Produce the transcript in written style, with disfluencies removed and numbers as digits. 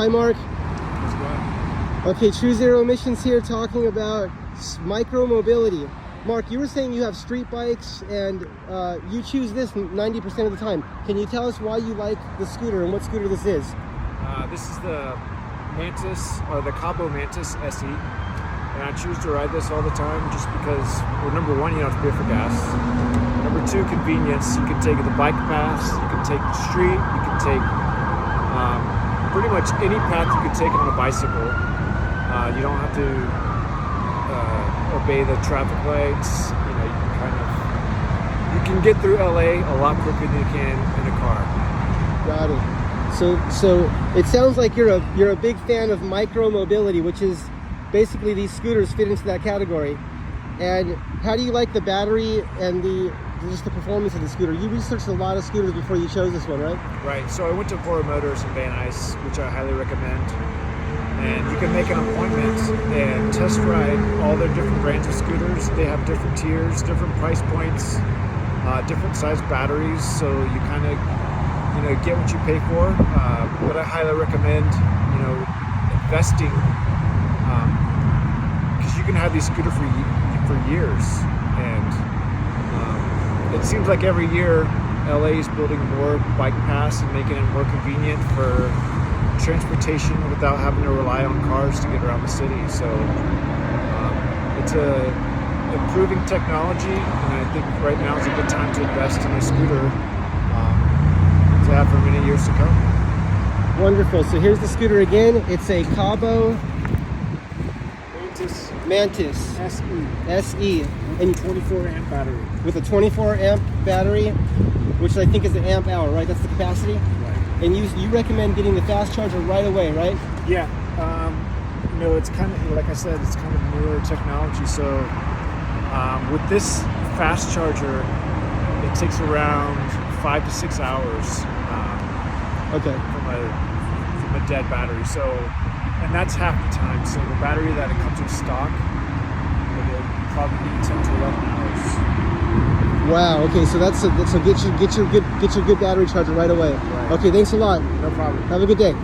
Hi, Mark. How's it going? Okay, True Zero Emissions here talking about micro mobility. Mark, you were saying you have street bikes and you choose this 90% of the time. Can you tell us why you like the scooter and what scooter this is? This is the Mantis, or the Kaabo Mantis SE. And I choose to ride this all the time just because, well, number one, you don't have to pay for gas. Number two, convenience. You can take the bike paths, you can take the street, you can take pretty much any path you can take on a bicycle. You don't have to obey the traffic lights. You know, you can get through LA a lot quicker than you can in a car. Got it. So it sounds like you're a big fan of micro mobility, which is basically these scooters fit into that category. And how do you like the battery and just the performance of the scooter? You researched a lot of scooters before you chose this one, right? Right. So I went to Voro in Van Nuys, which I highly recommend. And you can make an appointment and test ride all their different brands of scooters. They have different tiers, different price points, different size batteries. So you kind of, get what you pay for. But I highly recommend, investing, because you can have these scooters for years. And it seems like every year LA is building more bike paths and making it more convenient for transportation without having to rely on cars to get around the city. So it's a improving technology, and I think right now is a good time to invest in a scooter to have for many years to come. Wonderful. So here's the scooter again. It's a Kaabo Mantis SE. And 24 amp battery. With a 24 amp battery, which I think is an amp hour, right? That's the capacity? Right. And you recommend getting the fast charger right away, right? Yeah. It's kind of, like I said, it's kind of newer technology. So with this fast charger, it takes around 5 to 6 hours Okay. from a dead battery. So, and that's half the time. So the battery that it comes in stock, it'll probably be 10 to 11 hours. Wow. Okay. So get your good battery charger right away. Right. Okay. Thanks a lot. No problem. Have a good day.